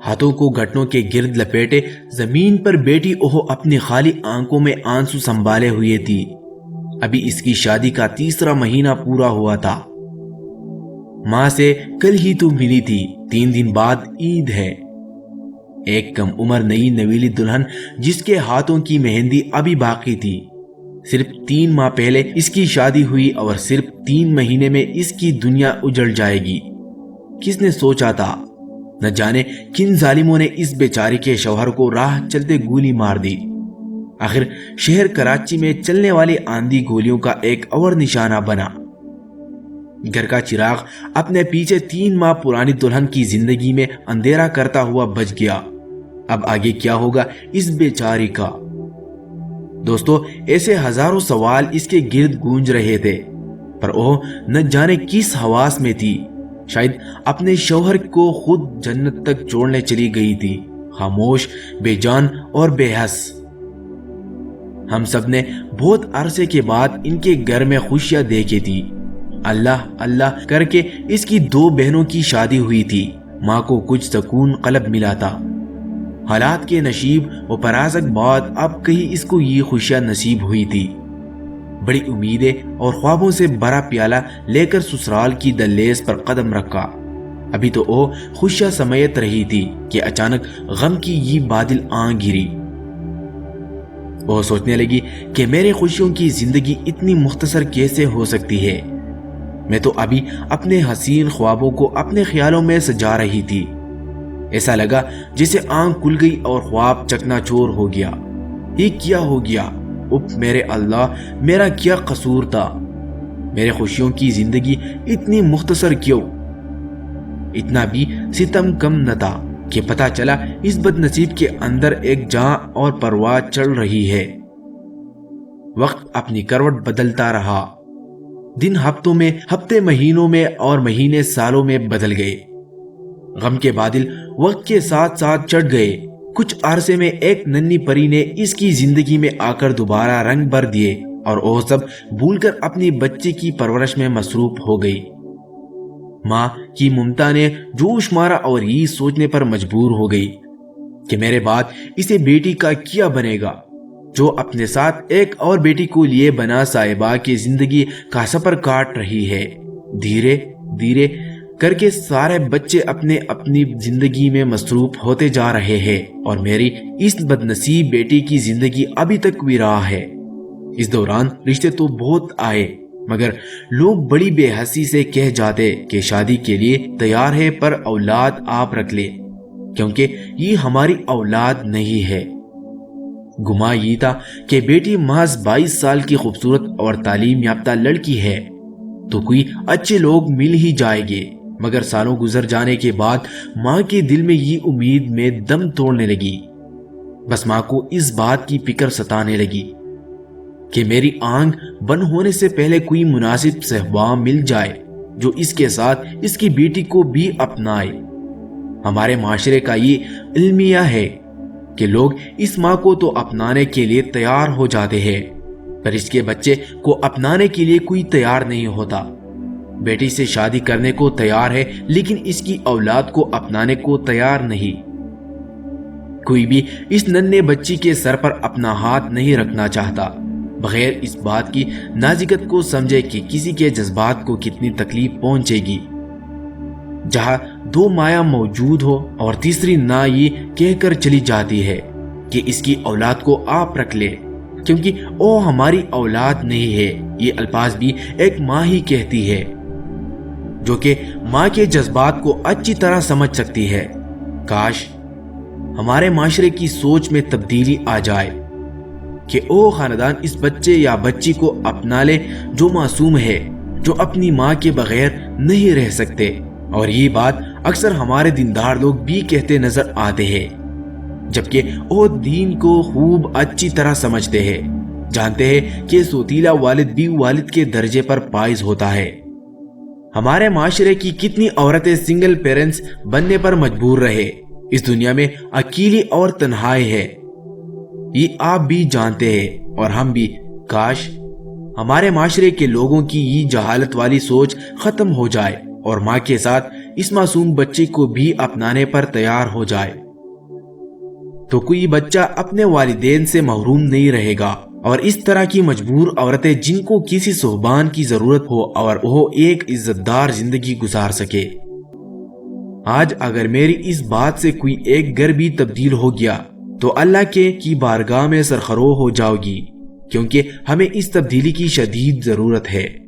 ہاتھوں کو گھٹنوں کے گرد لپیٹے زمین پر بیٹی اوہ اپنی خالی آنکھوں میں آنسو سنبھالے ہوئے تھی۔ ابھی اس کی شادی کا 3 مہینہ پورا ہوا تھا۔ ماں سے کل ہی تو ملی تھی، 3 دن بعد عید ہے۔ ایک کم عمر نئی نویلی دلہن جس کے ہاتھوں کی مہندی ابھی باقی تھی۔ صرف 3 ماہ پہلے اس کی شادی ہوئی اور صرف 3 مہینے میں اس کی دنیا اجڑ جائے گی۔ کس نے سوچا تھا؟ نہ جانے کن ظالموں نے اس بیچاری کے شوہر کو راہ چلتے گولی مار دی۔ آخر شہر کراچی میں چلنے والی آندھی گولیوں کا ایک اور نشانہ بنا۔ گھر کا چراغ اپنے پیچھے 3 ماہ پرانی دلہن کی زندگی میں اندھیرا کرتا ہوا بچ گیا۔ اب آگے کیا ہوگا اس بیچاری کا؟ دوستو، ایسے ہزاروں سوال اس کے گرد گونج رہے تھے، پر وہ نہ جانے کس حواس میں تھی۔ شاید اپنے شوہر کو خود جنت تک چھوڑنے چلی گئی تھی، خاموش، بے جان اور بے حس۔ ہم سب نے بہت عرصے کے بعد ان کے گھر میں خوشیاں دیکھی تھی۔ اللہ اللہ کر کے اس کی 2 بہنوں کی شادی ہوئی تھی۔ ماں کو کچھ سکون قلب ملا تھا۔ حالات کے نشیب و پرازک بعد اب کہیں اس کو یہ خوشیاں نصیب ہوئی تھی۔ بڑی امیدیں اور خوابوں سے بھرا پیالہ لے کر سسرال کی دہلیز پر قدم رکھا۔ ابھی تو وہ خوشیاں سمیت رہی تھی کہ اچانک غم کی یہ بادل آن گری۔ وہ سوچنے لگی کہ میرے خوشیوں کی زندگی اتنی مختصر کیسے ہو سکتی ہے؟ میں تو ابھی اپنے حسین خوابوں کو اپنے خیالوں میں سجا رہی تھی۔ ایسا لگا جسے آنکھ کھل گئی اور خواب چکنا چور ہو گیا۔ یہ کیا ہو گیا؟ اف میرے اللہ، میرا کیا قصور تھا؟ میرے خوشیوں کی زندگی اتنی مختصر کیوں؟ اتنا بھی ستم کم نہ تھا کہ پتہ چلا اس بد نصیب کے اندر ایک جاں اور پرواز چل رہی ہے۔ وقت اپنی کروٹ بدلتا رہا۔ دن ہفتوں میں، ہفتے مہینوں میں اور مہینے سالوں میں بدل گئے۔ غم کے بادل وقت کے ساتھ ساتھ چڑھ گئے۔ کچھ عرصے میں ایک ننھی پری نے اس کی زندگی میں آ کر دوبارہ رنگ بھر دیے اور وہ سب بھول کر اپنی بچی کی پرورش میں مصروف ہو گئی۔ ماں کی ممتا نے جوش مارا اور یہ سوچنے پر مجبور ہو گئی کہ میرے بعد اسے بیٹی کا کیا بنے گا، جو اپنے ساتھ ایک اور بیٹی کو لیے بنا صاحبہ کی زندگی کا سفر کاٹ رہی ہے۔ دھیرے دھیرے کر کے سارے بچے اپنی زندگی میں مصروف ہوتے جا رہے ہیں اور میری اس بد نصیب بیٹی کی زندگی ابھی تک ویراں ہے۔ اس دوران رشتے تو بہت آئے، مگر لوگ بڑی بے حسی سے کہہ جاتے کہ شادی کے لیے تیار ہے پر اولاد آپ رکھ لے، کیونکہ یہ ہماری اولاد نہیں ہے۔ گما یہ تھا کہ بیٹی محض 22 سال کی خوبصورت اور تعلیم یافتہ لڑکی ہے تو کوئی اچھے لوگ مل ہی جائے گے، مگر سالوں گزر جانے کے بعد ماں کے دل میں یہ امید میں دم توڑنے لگی۔ بس ماں کو اس بات کی فکر ستانے لگی کہ میری آنکھ بند ہونے سے پہلے کوئی مناسب صحبا مل جائے جو اس کے ساتھ اس کی بیٹی کو بھی اپنائے۔ ہمارے معاشرے کا یہ المیہ ہے کہ لوگ اس ماں کو تو اپنانے کے لیے تیار ہو جاتے ہیں، پر اس کے بچے کو اپنانے کے لیے کوئی تیار نہیں ہوتا۔ بیٹی سے شادی کرنے کو تیار ہے لیکن اس کی اولاد کو اپنانے کو تیار نہیں۔ کوئی بھی اس ننھے بچی کے سر پر اپنا ہاتھ نہیں رکھنا چاہتا بغیر اس بات کی نازکت کو سمجھے کہ کسی کے جذبات کو کتنی تکلیف پہنچے گی۔ جہاں 2 مایا موجود ہو اور تیسری نہ یہ کہہ کر چلی جاتی ہے کہ اس کی اولاد کو آپ رکھ لے کیونکہ وہ ہماری اولاد نہیں ہے، یہ الفاظ بھی ایک ماں ہی کہتی ہے جو کہ ماں کے جذبات کو اچھی طرح سمجھ سکتی ہے۔ کاش ہمارے معاشرے کی سوچ میں تبدیلی آ جائے کہ وہ خاندان اس بچے یا بچی کو اپنا لے جو معصوم ہے، جو اپنی ماں کے بغیر نہیں رہ سکتے۔ اور یہ بات اکثر ہمارے دیندار لوگ بھی کہتے نظر آتے ہیں، جبکہ وہ دین کو خوب اچھی طرح سمجھتے ہیں، جانتے ہیں کہ سوتیلا والد بھی والد کے درجے پر فائز ہوتا ہے۔ ہمارے معاشرے کی کتنی عورتیں سنگل پیرنٹس بننے پر مجبور رہے، اس دنیا میں اکیلی اور تنہائی ہے، یہ آپ بھی جانتے ہیں اور ہم بھی۔ کاش ہمارے معاشرے کے لوگوں کی یہ جہالت والی سوچ ختم ہو جائے اور ماں کے ساتھ اس معصوم بچے کو بھی اپنانے پر تیار ہو جائے تو کوئی بچہ اپنے والدین سے محروم نہیں رہے گا۔ اور اس طرح کی مجبور عورتیں جن کو کسی صحبان کی ضرورت ہو اور وہ ایک عزت دار زندگی گزار سکے۔ آج اگر میری اس بات سے کوئی ایک گھر بھی تبدیل ہو گیا تو اللہ کی بارگاہ میں سرخرو ہو جاؤ گی، کیونکہ ہمیں اس تبدیلی کی شدید ضرورت ہے۔